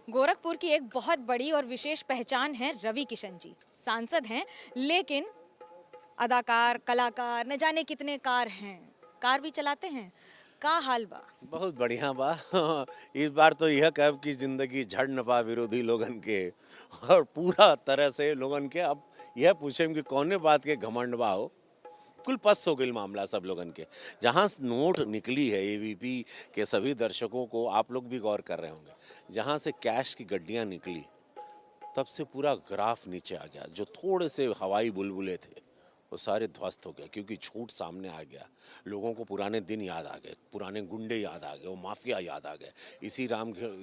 गोरखपुर की एक बहुत बड़ी और विशेष पहचान है रवि किशन जी। सांसद हैं, लेकिन अदाकार, कलाकार, न जाने कितने कार हैं। कार भी चलाते हैं। का हाल बा? बहुत बढ़िया बा। इस बार तो यह कहब कि जिंदगी झड़ न पा विरोधी लोगन के और पूरा तरह से लोगन के अब यह पूछे कि कौने बात के घमंड बा हो। कुल पस्त हो गई मामला सब लोगन के। जहाँ नोट निकली है एबीपी के सभी दर्शकों को आप लोग भी गौर कर रहे होंगे, जहाँ से कैश की गड्डियाँ निकली तब से पूरा ग्राफ नीचे आ गया। जो थोड़े से हवाई बुलबुले थे वो सारे ध्वस्त हो गए क्योंकि झूठ सामने आ गया। लोगों को पुराने दिन याद आ गए, पुराने गुंडे याद आ गए, वो माफिया याद आ गए। इसी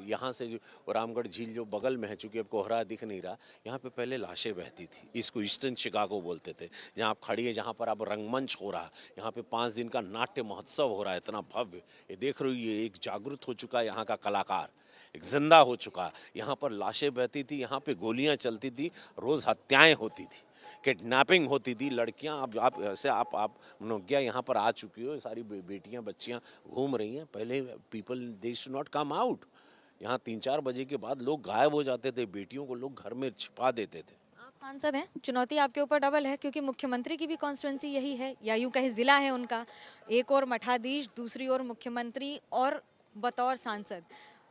यहाँ से जो रामगढ़ झील जो बगल में है, चूंकि अब कोहरा दिख नहीं रहा, यहाँ पे पहले लाशें बहती थी। इसको ईस्टर्न शिकागो बोलते थे। जहाँ आप खड़ी है, जहाँ पर अब रंगमंच हो रहा है, यहाँ पे 5 दिन का नाट्य महोत्सव हो रहा है, इतना भव्य। ये देख रहे हो, ये एक जागृत हो चुका है यहाँ का कलाकार, एक जिंदा हो चुका। यहाँ पर लाशें बहती थी, यहाँ पे गोलियां चलती थी, रोज हत्याएं होती थी, किडनैपिंग होती थी। लड़कियां, अब आप ऐसे आप मनोज्ञा यहाँ पर आ चुकी हो, सारी बेटियां बच्चियां घूम रही हैं। पहले people they should not come out. यहाँ 3-4 बजे के बाद लोग गायब हो जाते थे, बेटियों को लोग घर में छिपा देते थे। आप सांसद हैं, चुनौती आपके ऊपर डबल है क्योंकि मुख्यमंत्री की भी कॉन्स्टिट्यूंसी यही है, या यूं कहे जिला है उनका। एक और मठाधीश, दूसरी ओर मुख्यमंत्री और बतौर सांसद।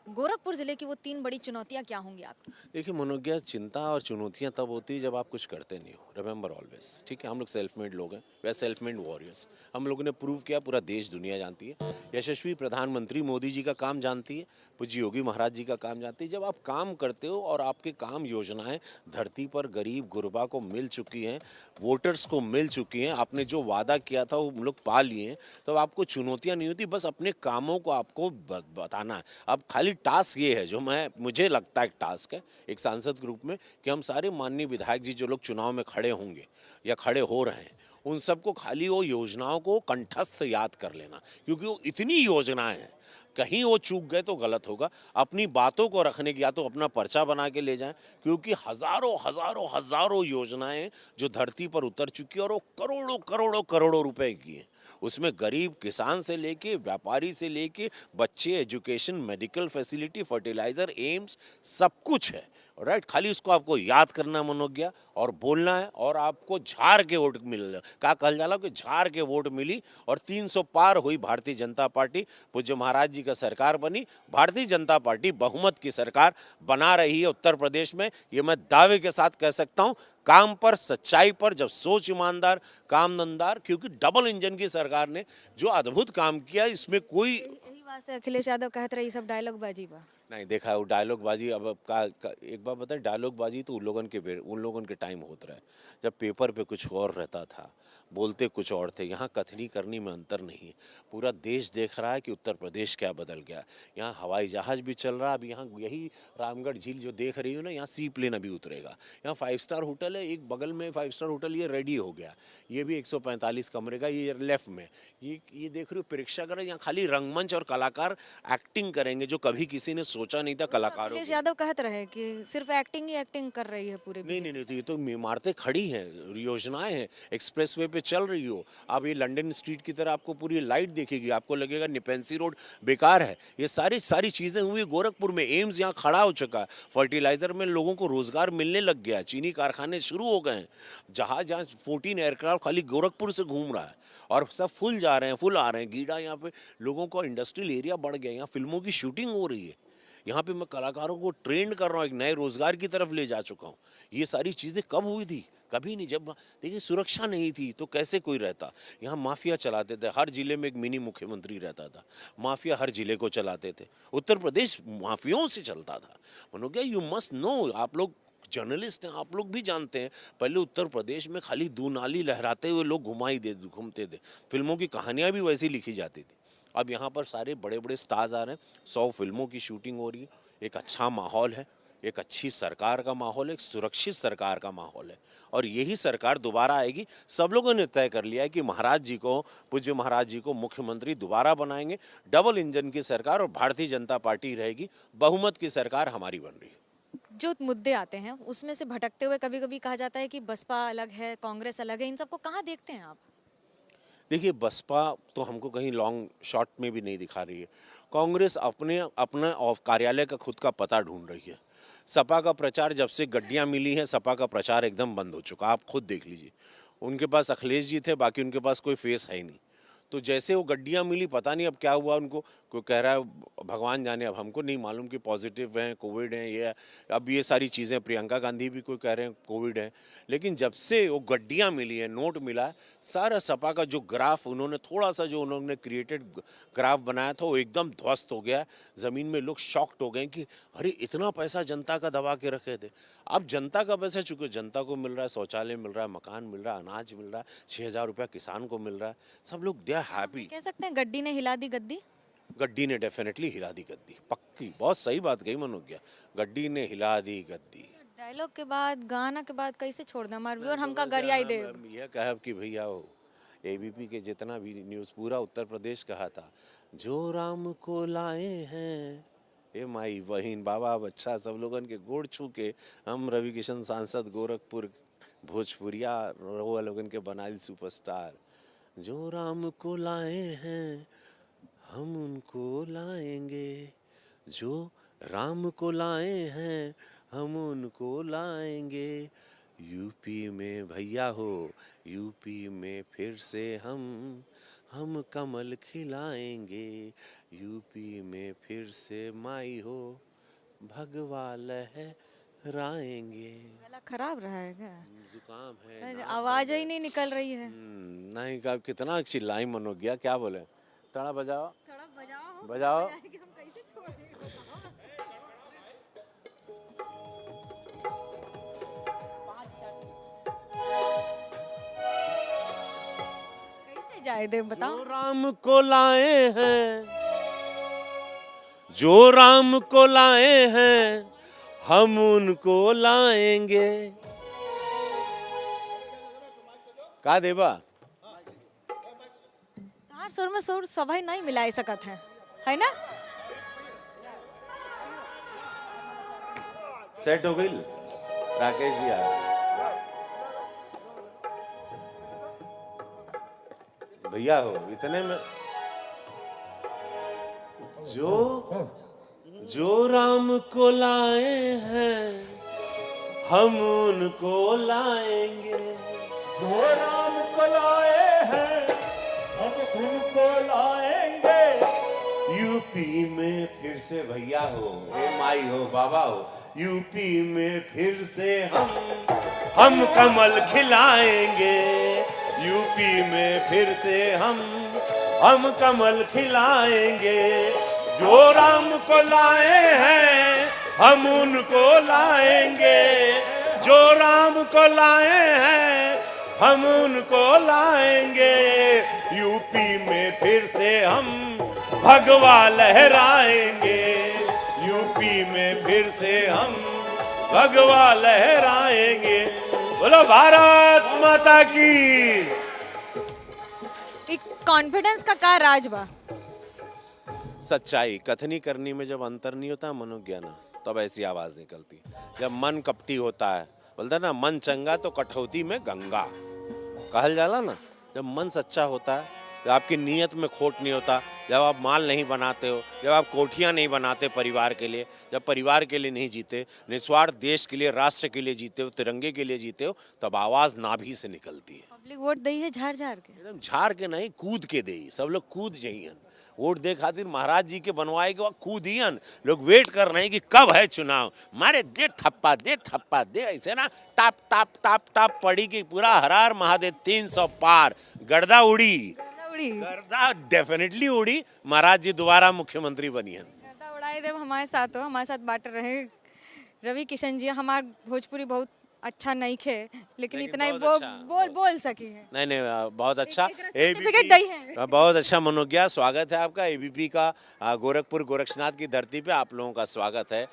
गोरखपुर जिले की वो 3 बड़ी चुनौतियां क्या होंगी आपकी? देखिए मनोज्ञा, चिंता और चुनौतियां तब होती है जब आप कुछ करते नहीं हो। रिमेंबर ऑलवेज, ठीक है। हम लोग सेल्फ मेड लोग हैं, वे सेल्फ मेड वॉरियर्स। हम लोगों ने प्रूव किया, पूरा देश दुनिया जानती है। यशस्वी प्रधानमंत्री मोदी जी का काम जानती है, पूज्य योगी महाराज जी का काम जानती है। जब आप काम करते हो और आपके काम योजनाएं धरती पर गरीब गुरबा को मिल चुकी हैं, वोटर्स को मिल चुकी हैं, आपने जो वादा किया था वो हम लोग पा लिए हैं, तो आपको चुनौतियां नहीं होती। बस अपने कामों को आपको बताना है। अब खाली टास्क ये है, जो मुझे लगता है एक टास्क है एक सांसद के रूप में, कि हम सारे माननीय विधायक जी जो लोग चुनाव में खड़े होंगे या खड़े हो रहे हैं, उन सबको खाली वो योजनाओं को कंठस्थ याद कर लेना, क्योंकि वो इतनी योजनाएं हैं, कहीं वो चूक गए तो गलत होगा। अपनी बातों को रखने की या तो अपना पर्चा बना के ले जाएं, क्योंकि हजारों हजारों हजारों योजनाएं जो धरती पर उतर चुकी है और वो करोड़ों करोड़ों करोड़ों रुपए की हैं। उसमें गरीब किसान से लेके व्यापारी से लेके बच्चे, education, medical facility, fertiliser, AIIMS, सब कुछ है। राइट, खाली उसको आपको याद करना मनोज्ञा और बोलना है, और आपको झाड़ के वोट मिल का कल जाला कि झाड़ के वोट मिली और 300 पार हुई भारतीय जनता पार्टी। पूज्य महाराज जी का सरकार बनी, भारतीय जनता पार्टी बहुमत की सरकार बना रही है उत्तर प्रदेश में। ये मैं दावे के साथ कह सकता हूं, काम पर, सच्चाई पर, जब सोच ईमानदार, काम नंदार, क्योंकि डबल इंजन की सरकार ने जो अद्भुत काम किया, इसमें कोई यही बात से अखिलेश यादव कहते रहे सब डायलॉग बाजी बा। नहीं देखा है। वो डायलॉग बाजी अब एक बार बताए, डायलॉग बाजी तो उन लोगन के टाइम होता रहा है, जब पेपर पे कुछ और रहता था, बोलते कुछ और थे। यहाँ कथनी करनी में अंतर नहीं है। पूरा देश देख रहा है कि उत्तर प्रदेश क्या बदल गया। यहाँ हवाई जहाज भी चल रहा है। अब यहाँ यही रामगढ़ झील जो देख रही हो ना, यहाँ सी प्लेन अभी उतरेगा। यहाँ 5 स्टार होटल है, एक बगल में 5 स्टार होटल ये रेडी हो गया। ये भी 145 कमरे का, ये लेफ्ट में। ये देख रहे हो प्रेक्षागृह, यहाँ खाली रंगमंच और कलाकार एक्टिंग करेंगे, जो कभी किसी ने सोचा नहीं था कलाकारों अखिलेश को। यादव कहते रहे कि सिर्फ एक्टिंग ही एक्टिंग कर रही है पूरे नहीं नहीं बीजेपी। नहीं, तो ये तो इमारतें खड़ी हैं, योजनाएं हैं, एक्सप्रेसवे पे चल रही हो। अब ये लंदन स्ट्रीट की तरह आपको पूरी लाइट दिखेगी, आपको लगेगा निपेंसी रोड बेकार है। ये सारी सारी चीजें हुई गोरखपुर में। एम्स यहाँ खड़ा हो चुका है, फर्टिलाइजर में लोगों को रोजगार मिलने लग गया, चीनी कारखाने शुरू हो गए हैं। जहाज यहाँ 14 एयरक्राफ्ट खाली गोरखपुर से घूम रहा है और सब फुल जा रहे हैं, फुल आ रहे हैं। गीडा यहाँ पे लोगों का इंडस्ट्रियल एरिया बढ़ गया, यहाँ फिल्मों की शूटिंग हो रही है। यहाँ पे मैं कलाकारों को ट्रेंड कर रहा हूँ, एक नए रोजगार की तरफ ले जा चुका हूँ। ये सारी चीज़ें कब हुई थी? कभी नहीं। जब देखिए सुरक्षा नहीं थी तो कैसे कोई रहता। यहाँ माफिया चलाते थे, हर जिले में एक मिनी मुख्यमंत्री रहता था। माफिया हर जिले को चलाते थे। उत्तर प्रदेश माफियाओं से चलता था। मनोज्ञा, यू मस्ट नो, आप लोग जर्नलिस्ट हैं, आप लोग भी जानते हैं, पहले उत्तर प्रदेश में खाली दूनाली लहराते हुए लोग घूमते थे। फिल्मों की कहानियां भी वैसी लिखी जाती थी। अब यहाँ पर सारे बड़े बड़े स्टार्स आ रहे हैं, 100 फिल्मों की शूटिंग हो रही है। एक अच्छा माहौल है, एक अच्छी सरकार का माहौल है, एक सुरक्षित सरकार का माहौल है, और यही सरकार दोबारा आएगी। सब लोगों ने तय कर लिया है कि महाराज जी को, पूज्य महाराज जी को मुख्यमंत्री दोबारा बनाएंगे। डबल इंजन की सरकार और भारतीय जनता पार्टी रहेगी। बहुमत की सरकार हमारी बन रही है। जो मुद्दे आते हैं उसमें से भटकते हुए कभी कभी कहा जाता है कि बसपा अलग है, कांग्रेस अलग है, इन सबको कहाँ देखते हैं आप? देखिए बसपा तो हमको कहीं लॉन्ग शॉट में भी नहीं दिखा रही है। कांग्रेस अपना कार्यालय का खुद का पता ढूंढ रही है। सपा का प्रचार जब से गड्डियां मिली हैं, सपा का प्रचार एकदम बंद हो चुका। आप खुद देख लीजिए, उनके पास अखिलेश जी थे, बाकी उनके पास कोई फेस है ही नहीं। तो जैसे वो गड्डियां मिली, पता नहीं अब क्या हुआ उनको। कोई कह रहा है भगवान जाने, अब हमको नहीं मालूम कि पॉजिटिव हैं, कोविड हैं, ये अब ये सारी चीज़ें। प्रियंका गांधी भी कोई कह रहे हैं कोविड है। लेकिन जब से वो गड्डियां मिली है, नोट मिला है, सारा सपा का जो ग्राफ उन्होंने थोड़ा सा जो उन्होंने क्रिएटेड ग्राफ बनाया था वो एकदम ध्वस्त हो गया। ज़मीन में लोग शॉक्ड हो गए कि अरे इतना पैसा जनता का दबा के रखे थे। अब जनता का पैसा, चूँकि जनता को मिल रहा है, शौचालय मिल रहा है, मकान मिल रहा है, अनाज मिल रहा है, 6,000 रुपया किसान को मिल रहा है, सब लोग दे आर हैप्पी। कह सकते हैं गड्डी ने हिला दी गद्दी। गड्डी ने डेफिनेटली हिला दी गद्दी, पक्की, बहुत सही बात कही मनोज्ञा, गड्डी ने हिला दी गद्दी। डायलॉग के बाद, गाना के बाद कैसे छोड़ दें हमारे व्यूअर हमका गरिया ही दे। यह कहब कि भैया हो एबीपी के जितना भी न्यूज़ पूरा उत्तर प्रदेश कहा था, जो राम को लाए हैं, ए माई बहन बाबा बच्चा सब लोगन के गोड़ छू के हम रवि किशन सांसद गोरखपुर भोजपुरिया रहुआ लोगन के बनाई सुपरस्टार। जो राम को लाए हैं हम उनको लाएंगे, जो राम को लाए हैं हम उनको लाएंगे। यूपी में भैया हो, यूपी में फिर से हम कमल खिलाएंगे। यूपी में फिर से माई हो, भगवा लहराएंगे। गला खराब रहा है क्या? जुकाम है, आवाज ही नहीं निकल रही है। नहीं का कितना चिल्लाई मनोज्ञा, क्या बोले? तड़ा बजाओ, थोड़ा बजाओ, बजाओ। हम कैसे छोड़ें? कैसे जाए दे बताओ। जो राम को लाए हैं, जो राम को लाए हैं हम उनको लाएंगे। का देबा तार सुर में सुर सभी नहीं मिला सकत है ना? सेट हो गई राकेश जी आ भैया हो इतने में। जो राम को लाए हैं हम उनको लाएंगे। जो राम को लाए हैं हम उनको लाएंगे। यूपी में फिर से भैया हो, हे माई हो, बाबा हो, यूपी में फिर से हम कमल खिलाएंगे। यूपी में फिर से हम कमल खिलाएंगे। जो राम को लाए हैं हम उनको लाएंगे। जो राम को लाए हैं हम उनको लाएंगे। यूपी में फिर से हम भगवा लहराएंगे। यूपी में फिर से हम भगवा लहराएंगे। बोलो भारत माता की। एक कॉन्फिडेंस का राज बा। सच्चाई कथनी करनी में जब अंतर नहीं होता मनोज्ञान, तब ऐसी आवाज निकलती। जब मन कपटी होता है, बोलता है ना मन चंगा तो कठौती में गंगा, कहल जाला ना। जब मन सच्चा होता है, जब आपकी नीयत में खोट नहीं होता, जब आप माल नहीं बनाते हो, जब आप कोठियाँ नहीं बनाते परिवार के लिए, जब परिवार के लिए नहीं जीते, निस्वार्थ देश के लिए, राष्ट्र के लिए जीते हो, तिरंगे के लिए जीते हो, तब आवाज़ नाभि से निकलती है। पब्लिक वोट दई है झाड़ झाड़ के, एकदम झाड़ के नहीं, कूद के दे। सब लोग कूद जाइए वोट दे खातिर। महाराज जी के बनवाए के कूद ही लोग वेट कर रहे हैं कि कब है चुनाव, मारे दे थप्पा दे ऐसे ना टाप टाप टाप टाप पड़ी कि पूरा हरार महादेव 300 पार गर्दा उड़ी। गर्दा डेफिनेटली उड़ी। महाराज जी दोबारा मुख्यमंत्री बनी है। गर्दा उड़ाए देव हमारे साथ हो, हमारे साथ बांट रहे रवि किशन जी। हमार भोजपुरी बहुत अच्छा नहीं खे, लेकिन इतना ही बोल सकी है। नहीं बहुत अच्छा। सर्टिफिकेट दई है। बहुत अच्छा मनोज्ञा, स्वागत है आपका एबीपी का। गोरखपुर गोरक्षनाथ की धरती पे आप लोगों का स्वागत है।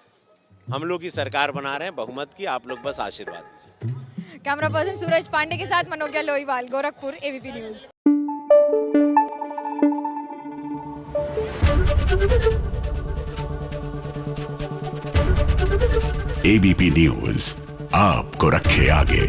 हम लोग की सरकार बना रहे हैं बहुमत की, आप लोग बस आशीर्वाद दीजिए। कैमरा पर्सन सूरज पांडे के साथ Manogya Loiwal, Gorakhpur, ABP news. ABP news आपको रखे आगे।